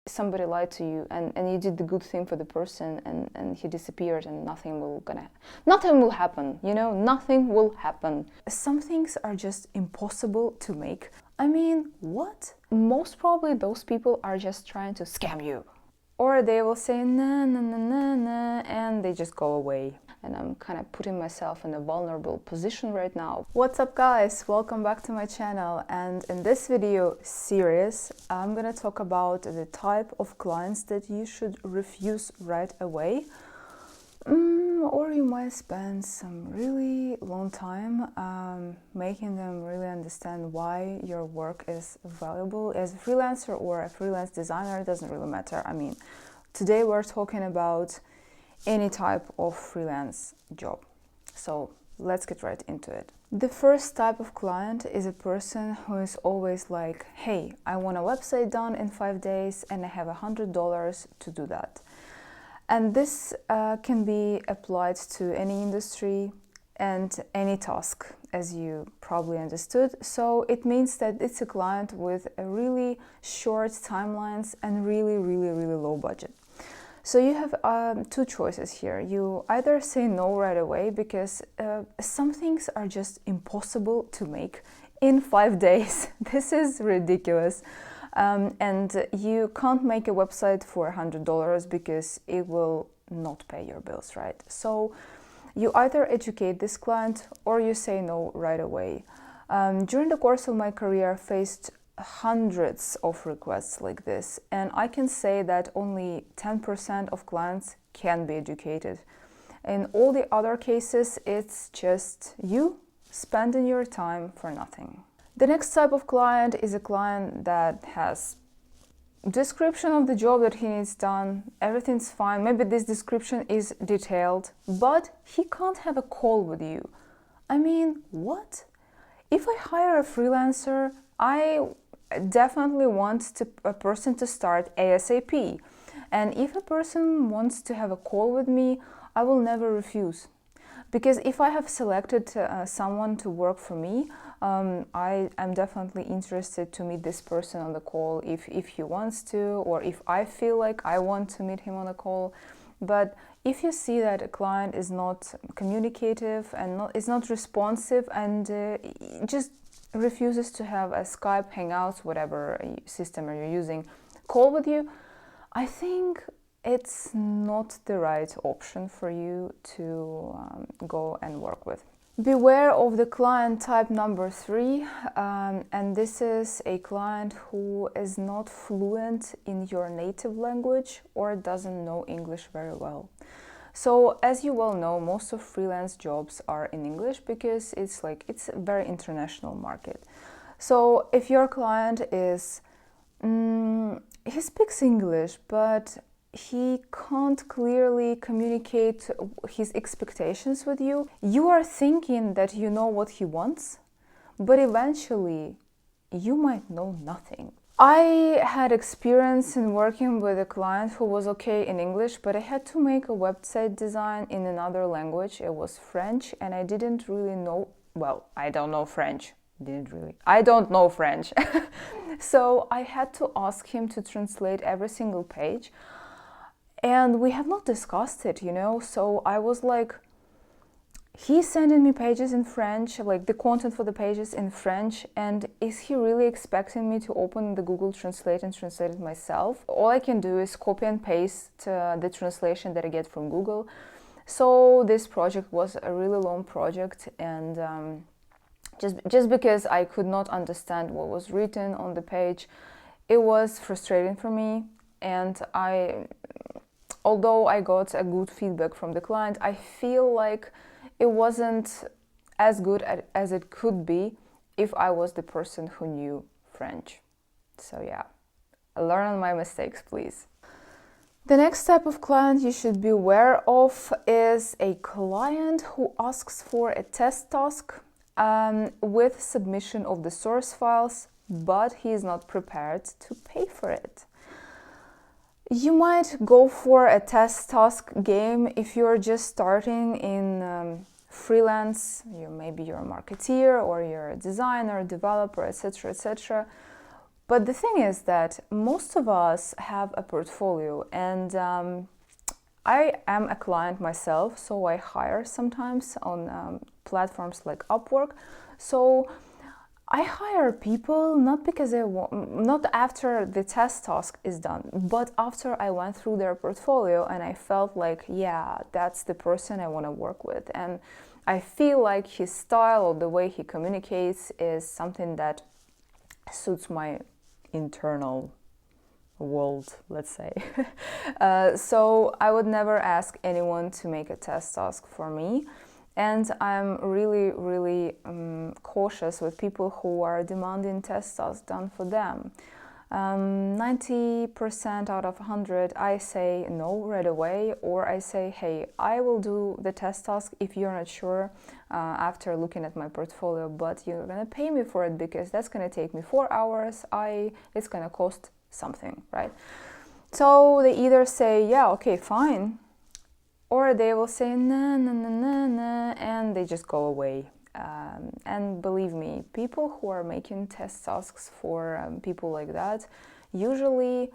somebody lied to you and you did the good thing for the person and he disappeared and nothing will happen, nothing will happen. Some things are just impossible to make. I mean, what? Most probably those people are just trying to scam you. Or they will say na na na na na and they just go away. And I'm kind of putting myself in a vulnerable position right now. What's up guys? Welcome back to my channel, and in this video series I'm gonna talk about the type of clients that you should refuse right away. Or you might spend some really long time making them really understand why your work is valuable. As a freelancer or a freelance designer, it doesn't really matter. I mean, today we're talking about any type of freelance job. So let's get right into it. The first type of client is a person who is always like, hey, I want a website done in 5 days and I have $100 to do that. And this can be applied to any industry and any task, as you probably understood. So it means that it's a client with a really short timelines and really low budget. So you have two choices here. You either say no right away because some things are just impossible to make in 5 days. This is ridiculous. And you can't make a website for $100 because it will not pay your bills, right? So you either educate this client or you say no right away. During the course of my career, I faced hundreds of requests like this, and I can say that only 10% of clients can be educated. In all the other cases, it's just you spending your time for nothing. The next type of client is a client that has description of the job that he needs done, everything's fine, maybe this description is detailed, but he can't have a call with you. I mean, what? If I hire a freelancer, I definitely want a person to start ASAP. And if a person wants to have a call with me, I will never refuse. Because if I have selected someone to work for me, I am definitely interested to meet this person on the call if he wants to, or if I feel like I want to meet him on a call. But if you see that a client is not communicative and is not responsive and just refuses to have a Skype, Hangouts, whatever system you're using, call with you, I think it's not the right option for you to go and work with. Beware of the client type number 3, and this is a client who is not fluent in your native language or doesn't know English very well. So as you well know, most of freelance jobs are in English because it's a very international market. So if your client is, he speaks English, but he can't clearly communicate his expectations with you, you are thinking that you know what he wants, but eventually you might know nothing. I had experience in working with a client who was okay in English, but I had to make a website design in another language. It was French, and I didn't really know, well, I don't know French. I don't know French. So I had to ask him to translate every single page. And we have not discussed it, so I was like, he's sending me pages in French, like the content for the pages in French, and is he really expecting me to open the Google Translate and translate it myself? All I can do is copy and paste the translation that I get from Google. So this project was a really long project, and just because I could not understand what was written on the page, it was frustrating for me. And although I got a good feedback from the client, I feel like it wasn't as good as it could be if I was the person who knew French. So yeah, learn on my mistakes, please. The next type of client you should be aware of is a client who asks for a test task with submission of the source files, but he is not prepared to pay for it. You might go for a test task game if you're just starting in freelance. Maybe you're a marketeer or you're a designer, developer, etc., etc. But the thing is that most of us have a portfolio, and I am a client myself, so I hire sometimes on platforms like Upwork. So I hire people not because not after the test task is done, but after I went through their portfolio and I felt like, yeah, that's the person I want to work with. And I feel like his style or the way he communicates is something that suits my internal world, let's say. So I would never ask anyone to make a test task for me. And I'm really, really cautious with people who are demanding test tasks done for them. 90% out of 100, I say no right away, or I say, hey, I will do the test task if you're not sure after looking at my portfolio, but you're gonna pay me for it because that's gonna take me 4 hours. It's gonna cost something, right? So they either say, yeah, okay, fine, or they will say, nah, nah, nah, nah, nah, and they just go away. And believe me, people who are making test tasks for people like that usually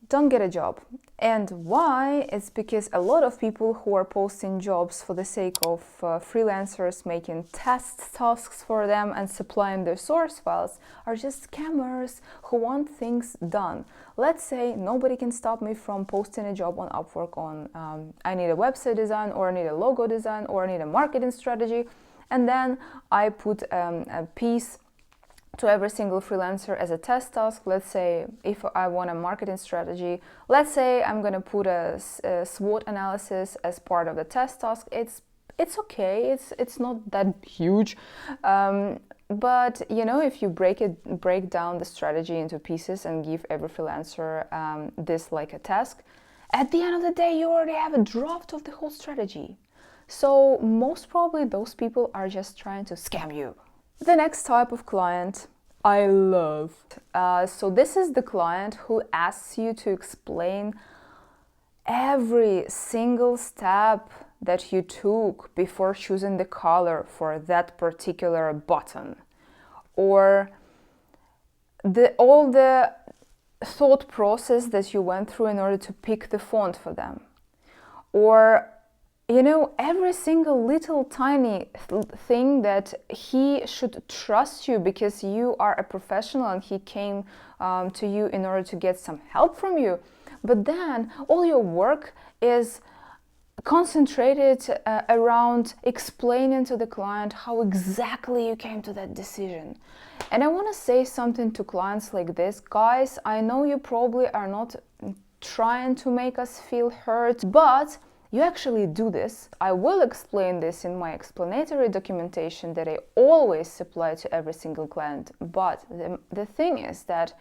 don't get a job. And why? It's because a lot of people who are posting jobs for the sake of freelancers making test tasks for them and supplying their source files are just scammers who want things done. Let's say nobody can stop me from posting a job on Upwork on I need a website design, or I need a logo design, or I need a marketing strategy. And then I put a piece to every single freelancer as a test task. Let's say if I want a marketing strategy, let's say I'm going to put a SWOT analysis as part of the test task. It's okay. It's not that huge. But you know, if you break down the strategy into pieces and give every freelancer this like a task, at the end of the day, you already have a draft of the whole strategy. So most probably those people are just trying to scam you. The next type of client I love. So this is the client who asks you to explain every single step that you took before choosing the color for that particular button, or all the thought process that you went through in order to pick the font for them, or you know, every single little tiny thing that he should trust you because you are a professional and he came to you in order to get some help from you. But then all your work is concentrated around explaining to the client how exactly you came to that decision. And I want to say something to clients like this. Guys, I know you probably are not trying to make us feel hurt, but you actually do this. I will explain this in my explanatory documentation that I always supply to every single client. But the thing is that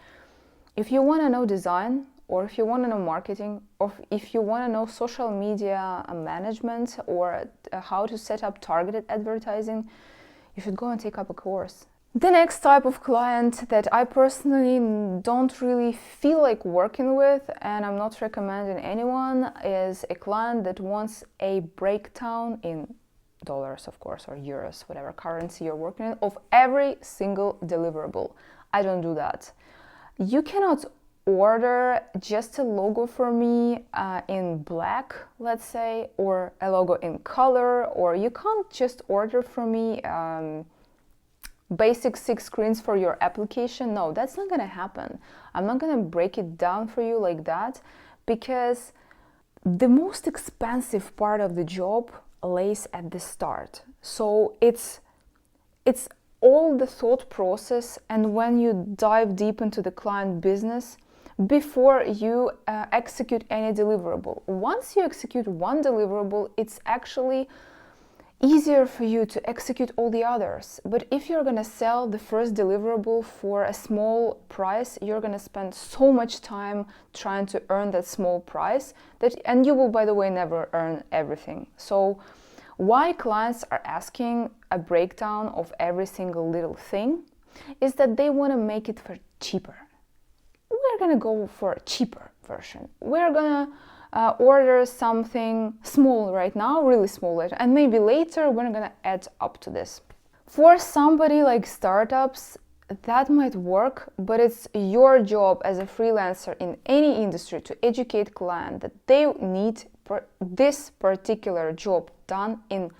if you want to know design, or if you want to know marketing, or if you want to know social media management, or how to set up targeted advertising, you should go and take up a course. The next type of client that I personally don't really feel like working with, and I'm not recommending anyone, is a client that wants a breakdown in dollars, of course, or euros, whatever currency you're working in, of every single deliverable. I don't do that. You cannot order just a logo for me in black, let's say, or a logo in color, or you can't just order from me basic 6 screens for your application. No, that's not gonna happen. I'm not gonna break it down for you like that, because the most expensive part of the job lays at the start. So it's all the thought process, and when you dive deep into the client business before you execute any deliverable. Once you execute one deliverable, it's actually easier for you to execute all the others. But if you're gonna sell the first deliverable for a small price, you're gonna spend so much time trying to earn that small price and you will, by the way, never earn everything. So why clients are asking a breakdown of every single little thing is that they want to make it for cheaper. We're gonna go for a cheaper version. We're gonna order something small right now, really small, and maybe later we're gonna add up to this. For somebody like startups, that might work, but it's your job as a freelancer in any industry to educate client that they need this particular job done in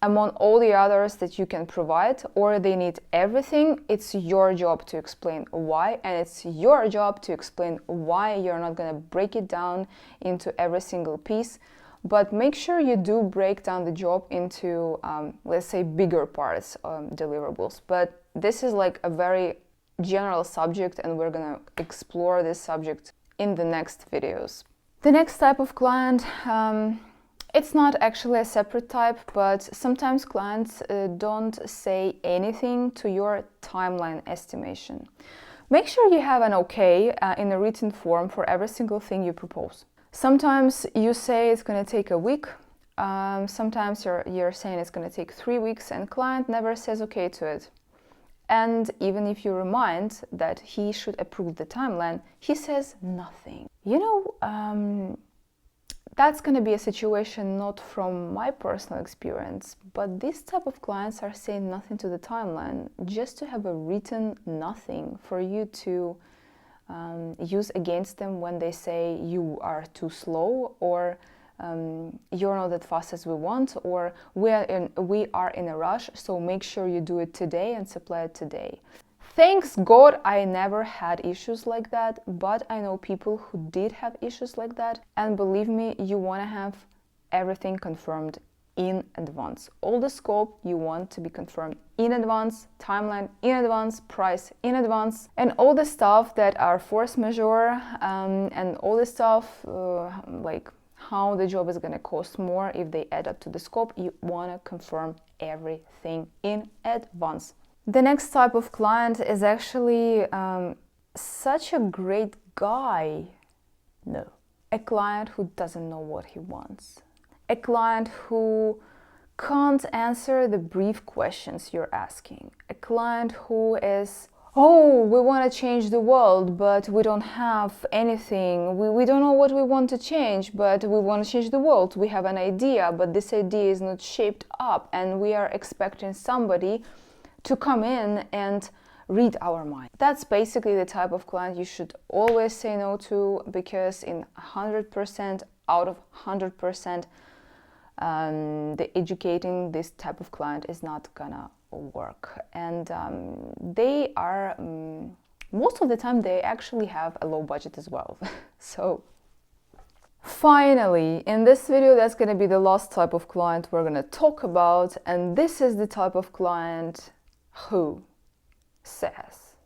among all the others that you can provide, or they need everything. It's your job to explain why, and it's your job to explain why you're not going to break it down into every single piece. But make sure you do break down the job into, let's say, bigger parts, deliverables. But this is like a very general subject, and we're going to explore this subject in the next videos. The next type of client, it's not actually a separate type, but sometimes clients don't say anything to your timeline estimation. Make sure you have an okay in a written form for every single thing you propose. Sometimes you say it's going to take a week. Sometimes you're saying it's going to take 3 weeks, and client never says okay to it. And even if you remind that he should approve the timeline, he says nothing. You know, that's going to be a situation not from my personal experience, but this type of clients are saying nothing to the timeline just to have a written nothing for you to use against them when they say you are too slow, or you're not that fast as we want, or we are in a rush, so make sure you do it today and supply it today. Thanks God I never had issues like that, but I know people who did have issues like that, and believe me, you want to have everything confirmed in advance. All the scope you want to be confirmed in advance, timeline in advance, price in advance, and all the stuff that are force majeure, and all the stuff like how the job is going to cost more if they add up to the scope. You want to confirm everything in advance. The next type of client is actually such a great guy. No. A client who doesn't know what he wants. A client who can't answer the brief questions you're asking. A client who is, oh, we want to change the world, but we don't have anything. We don't know what we want to change, but we want to change the world. We have an idea, but this idea is not shaped up, and we are expecting somebody to come in and read our mind. That's basically the type of client you should always say no to, because in 100% out of 100%, the educating this type of client is not gonna work. And they are, most of the time, they actually have a low budget as well. So finally, in this video, that's going to be the last type of client we're going to talk about, and this is the type of client who says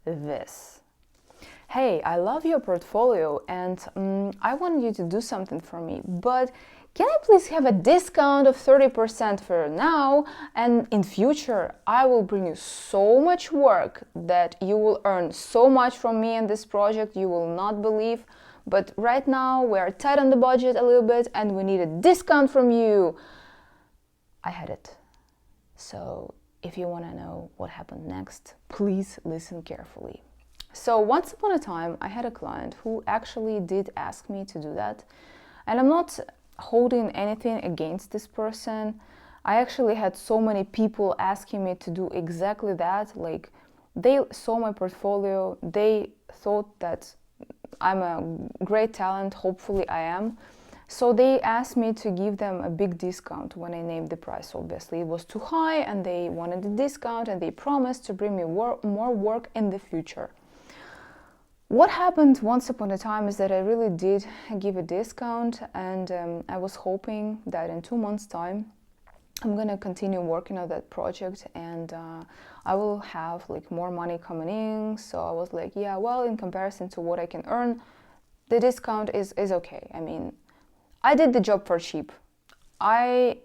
this: hey, I love your portfolio and I want you to do something for me, but can I please have a discount of 30% for now, and in future I will bring you so much work that you will earn so much from me in this project you will not believe, but right now we are tight on the budget a little bit and we need a discount from you. I had it. So if you want to know what happened next, please listen carefully. So once upon a time, I had a client who actually did ask me to do that. And I'm not holding anything against this person. I actually had so many people asking me to do exactly that. Like, they saw my portfolio, they thought that I'm a great talent, hopefully I am. So they asked me to give them a big discount when I named the price. Obviously, it was too high and they wanted a discount, and they promised to bring me more work in the future. What happened once upon a time is that I really did give a discount, and I was hoping that in 2 months' time I'm gonna continue working on that project, and I will have like more money coming in. So I was like, yeah, well, in comparison to what I can earn, the discount is okay. I mean, I did the job for cheap. I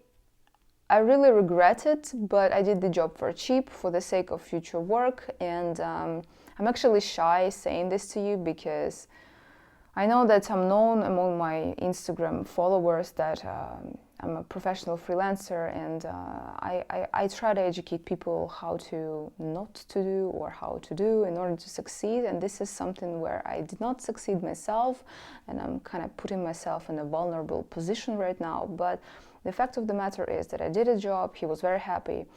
really regret it, but I did the job for cheap for the sake of future work, and I'm actually shy saying this to you because I know that I'm known among my Instagram followers that I'm a professional freelancer, and I try to educate people how to not to do or how to do in order to succeed. And this is something where I did not succeed myself, and I'm kind of putting myself in a vulnerable position right now. But the fact of the matter is that I did a job, he was very happy.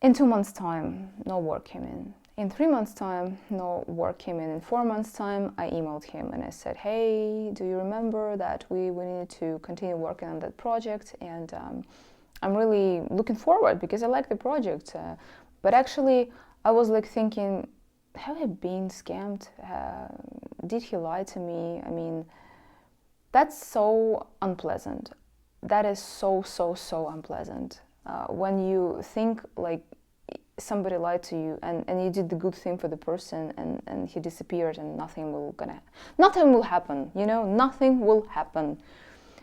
In 2 months' time, no work came in. In 3 months' time, no work came in. In 4 months' time, I emailed him and I said, hey, do you remember that we needed to continue working on that project? And I'm really looking forward because I like the project. But actually, I was like thinking, have I been scammed? Did he lie to me? I mean, that's so unpleasant. That is so unpleasant. When you think like somebody lied to you and you did the good thing for the person and he disappeared and nothing will happen, you know, nothing will happen.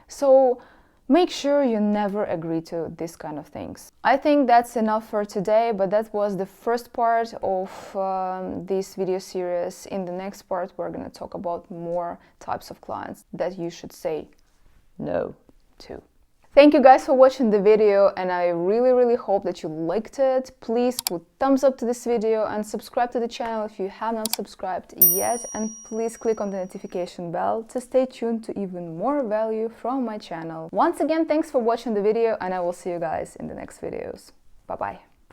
So make sure you never agree to this kind of things. I think that's enough for today, but that was the first part of this video series. In the next part, we're going to talk about more types of clients that you should say no to. Thank you guys for watching the video, and I really hope that you liked it. Please put thumbs up to this video and subscribe to the channel if you have not subscribed yet, and please click on the notification bell to stay tuned to even more value from my channel. Once again, thanks for watching the video, and I will see you guys in the next videos. Bye bye.